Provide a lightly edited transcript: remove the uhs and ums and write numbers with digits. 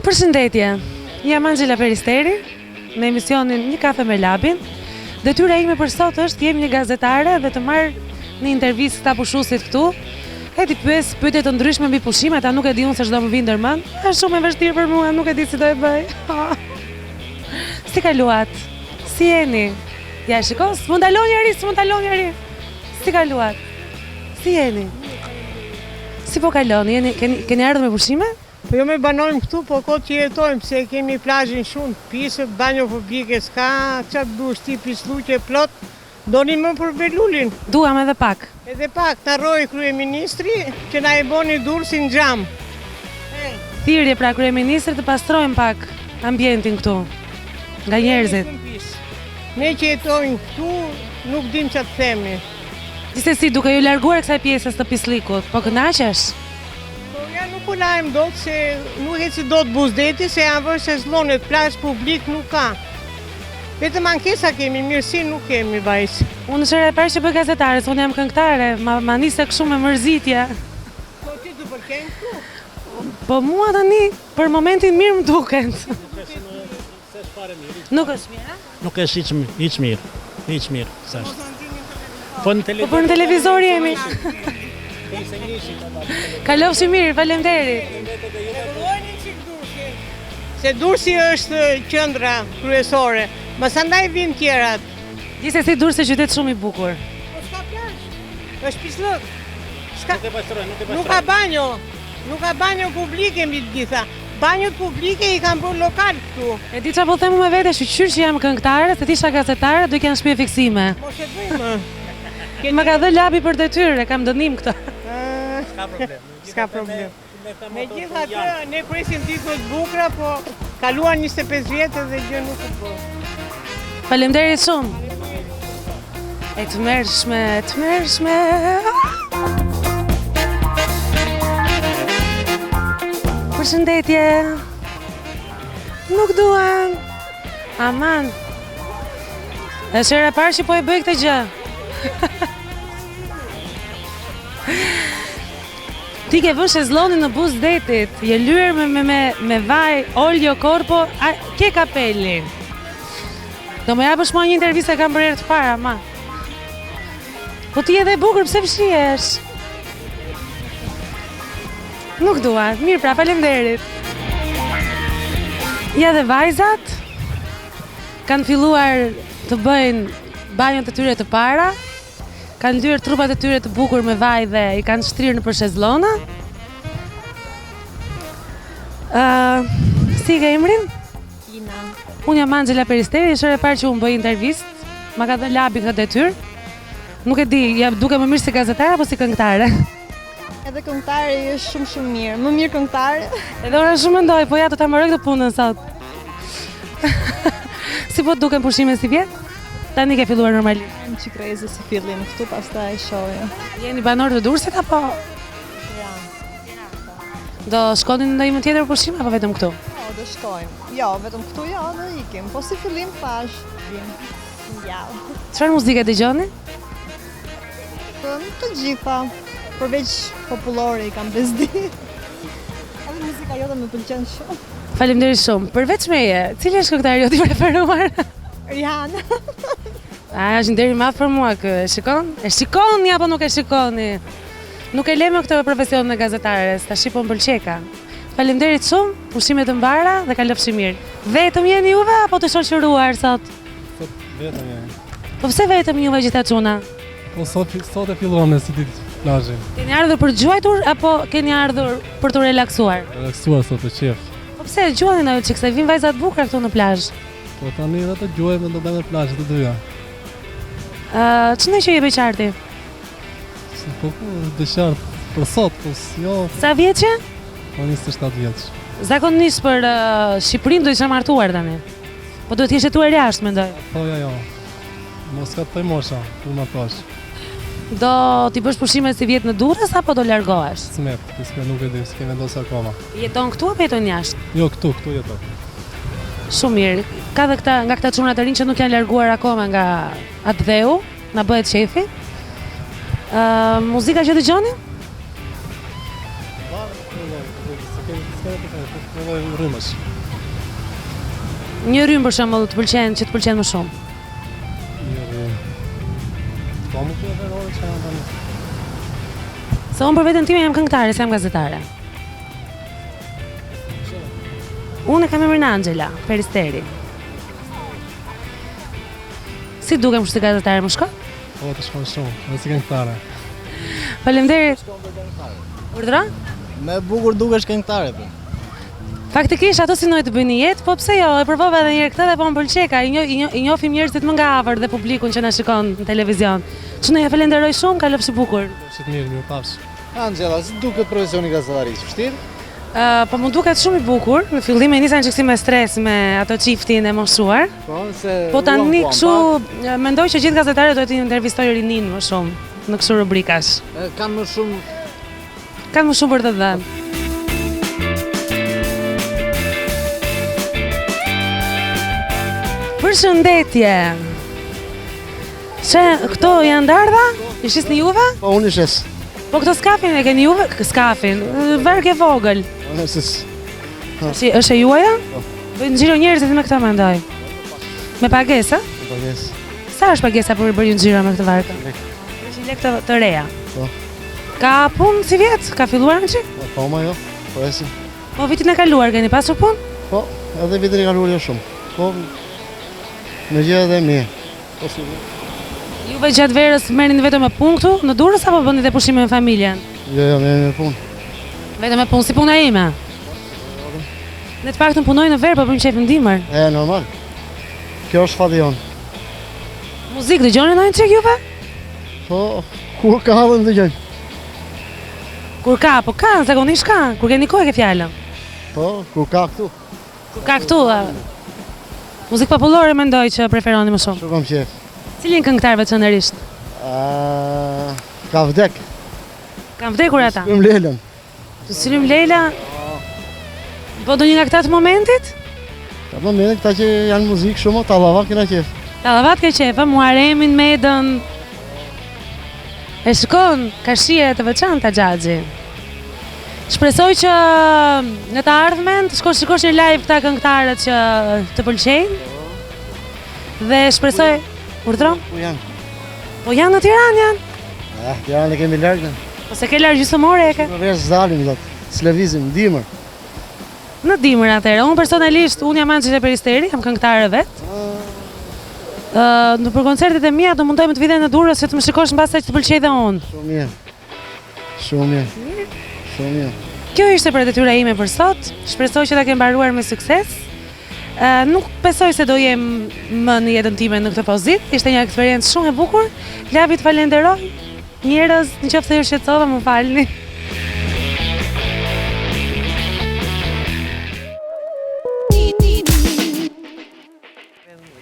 Përshëndetje, jam Angela Peristeri, në emisionin Një kafe me Labin. Detyra ime për sot është jem një gazetare dhe të marr një intervistë këta pushuesit këtu. E ti pyes pyetje të ndryshme mbi pushimet, ata nuk e di unë se çdo më vjen ndërmend. Është shumë e vështirë për mua, nuk e di si do e bëj. Si kaluat? Si jeni? Ja, shiko, s'mund talon njëri. Si kaluat? Si jeni? Si po kaloni? Keni ardhur me pushime? Po jo me banojmë këtu, po kot që jetojmë, se kemi plazhin shumë, pisët, banjo publike, s'ka qatë dush ti pisluqe plot, doni më për Belulin. Duam edhe pak. Edhe pak, të arroj kryeministri që na e boni dursin xham. Thirrje pra kryeministrit të pastrojmë pak ambientin këtu, nga njerëzit. Ne që jetojmë këtu, nuk dim ç'a të themi. Gjithsesi, duke ju larguar kësaj pjesës të pislikut, po kënaqesh? Nuk u lajmë do të se nuk e si do të Buzdeti, se janë vërë se zlonet, plazh publik nuk ka. Vetëm ankesa kemi, mirësi nuk kemi, vajzë. Unë është e parë që bëj gazetare, unë jam këngëtare, ma nise kështu me mërzitje. Po ti të përken këtu? Po mua tani, për momentin mirë më duken. Nuk është mirë, a? Nuk është hiç mirë, s'është. Po në televizor jemi. Kalofshi mirë, faleminderit. Se Durrësi është qendra kryesore, masandaj vijnë tjerat. Gjithsesi Durrësi është qytet shumë i bukur. Po s'ka plazh. Është pislëk. Nuk Nuk ka banjo publike mbi të gjitha. Banjot publike i kanë bërë lokal këtu. E di çfarë po them me vete, shqyr që jam këngëtare, se ti isha gazetare, do kanë shtëpi fiksime. Mos e bëjmë. Më ka dhënë labi për detyrë, kam dënim këtë. S'ka problem. Megjithatë, ne presim titull të bukura, po kaluan 25 vjetë dhe gjë nuk u bë. Faleminderit shumë. E të mërshme. Përshëndetje. Nuk duan. Aman. Është era parë që po e bëj këtë gjë. Ti ke vënë shezllonin në Buzdetit, je lyer me vaj, olio, korpo, ke kapelin. Do më japësh mua një intervistë kam bërë herë të para, ma. Po ti edhe e bukur, pse fshihesh? Nuk dua. Mirë, pra, faleminderit. Ja dhe vajzat kanë filluar të bëjnë banjot e tyre të para. Kanë lyer trupat e tyre të bukur me vaj dhe i kanë shtrirë në për shezllona. Si ke emrin? Ina. Unë jam Angela Peristeri, është e parë që unë bëj intervistë. Ma ka dhënë labi këtë detyrë. Nuk e di, duke më mirë si gazetare apo si këngëtare? Edhe këngëtare është shumë mirë. Më mirë këngëtare. Edhe ora shumë mendoj, po ja do ta mbaroj këtë punën sot. Si po duken pushimet si vjet? Tani ke filluar normalisht. Jam qikreze si fillim këtu, pastaj shohja. Jeni banor të Durrësit apo? Ja. Do shkonin ndonjë më tjetër pushim apo vetëm këtu? Jo, do shkojmë. Jo, vetëm këtu ja dhe ikim. Po si fillim thash, vim. Ja. Çfarë muzike dëgjoni? Të gjitha, përveç popullore i kam bezdi. Edhe muzika jote më pëlqen shumë. Faleminderit shumë. Përveç meje, cili është këngëtari jot i preferuar? Rihanna. Është nderi madh për mua kë, shikon? E shikoni apo nuk e shikoni? Nuk e lejmë këtë profesionin e gazetares, tash po m'pëlqeka. Faleminderit shumë, pushime të mbara dhe kalofshi mirë. Vetëm jeni juve apo të shoqëruar sot? Vetëm jeni. Po pse vetëm juve gjitha çuna? Po sot e filluam me si ditë plazhin. Keni ardhur për gjuajtur apo keni ardhur për të relaksuar? Relaksuar sot të qef. Po pse gjuajnë ajo çik se vin vajza të bukura këtu në plazh? Po tani edhe të gjuajmë do bëjmë plazh të dyja. Ç'në që je beqarti? Po dëshart për sot, po jo. Sa vjeç je? Po 27 vjeç. Zakonisht për Shqipërinë do isha martuar tani. Po duhet të jetuar jashtë, mendoj. Po jo. Mos ka të mosha, ku më thash. Do t'i bësh pushimet si vjet në Durrës apo do largohesh? Smet, s'ke nuk e di, s'ke vendosur akoma. Jeton këtu apo jeton jashtë? Jo, këtu jeton. Shumë mirë. Ka dhe nga këta çuna të rinj që nuk janë larguar akoma nga atë dheu, na bëhet shefi. Muzika që dëgjoni? Rrymës. Një rrymë për shembull të pëlqen, që të pëlqen më shumë. Po më këtë e rore që janë tani. Se unë për veten time jam këngëtare, se jam gazetare. Unë e kam emrin Angela Peristeri. Si dukem kështu si gazetare më shkon? Po të shkon shumë, dhe si këngëtare. Faleminderit. Urdhra? Me bukur dukesh këngëtare po. Faktikisht ato synoj të bëjnë jetë, po pse jo, e provova edhe një herë këtë dhe po më pëlqeka, i njohim njerëzit më nga afër dhe publikun që na shikon në televizion. Që ja falenderoj shumë, ka lëfshi bukur. Si të mirë paps. Angela, si duket profesioni gazetarisë? Vështirë? Po më duket shumë i bukur. Në fillim e nisa çiksi me stres me ato çiftin e moshuar. Po tani kështu mendoj që gjithë gazetarët duhet të intervistojnë rinin më shumë në kështu rubrikash. Kanë më shumë për të dhënë. Përshëndetje. Këto janë dardha? I shisni juve? Po unë shes. Po këto skafin e keni juve? Skafin, verk e vogël. Unë shes. Është e juaja? Po. Bëjnë xhiro njerëzit me këtë mendoj. Me pagesë? Me pagesë. Sa është pagesa për bërë një xhiro me këtë varkë? 300 lekë të reja. Po. Ka punë si vjet? Ka filluar në çik? Po ma jo. Po esim. Po vitin e kaluar keni pasur punë? Po, edhe vitin e kaluar jo shumë. Po në gjë edhe mirë. Po si. Juve gjatë verës merrni vetëm me punë këtu në Durrës apo bëni edhe pushime me familjen? Jo, merrni me punë. Vetëm me punë, si puna ime. Ne të paktën punoj në verë, po bëjmë qef në dimër. Normal. Kjo është fati jonë. Muzikë dëgjoni ndonjë çik juve? Po, kur ka dhe dëgjoj. Kur ka, po ka, zakonisht ka. Kur keni kohë ke fjalën. Po, kur ka këtu. Kur ka këtu. Muzikë popullore mendoj që preferoni më shumë. Shumë kam qef. Cilin këngëtar veçanërisht? Ka vdek. Kanë vdekur ata? Syrim Lelën. Të Syrim Lela? Po do një nga këta të momentit? Ka momentit këta që janë muzikë shumë, Tallavat kena qef. Tallavat ke qef, Muharemin, Medën. E shikon, ka shije të veçanta Xhaxhi. Shpresoj që në të ardhmen të shikosh një live këta këngëtarët që të pëlqejnë. Dhe shpresoj, urdhro? Po janë. Po janë në Tiranë janë. Tiranë e kemi largë. Po se ke larg gjysmore e ke? Në vesh zalim zot. S'lëvizim dimër. Në dimër atëherë. Unë personalisht, unë jam Angela Peristeri, jam këngëtare vet. Në për koncertet e mia do mundojmë të vijë në Durrës që të më shikosh mbas sa që të pëlqej dhe unë. Shumë mirë. Shumë mirë. Shumë mirë. Kjo ishte për detyra ime për sot. Shpresoj që ta kem mbaruar me sukses. Nuk besoj se do jem më në jetën time në këtë pozitë. Ishte një eksperiencë shumë e bukur. Lavit falenderoj. Njerëz, nëse ju shqetësova, më falni.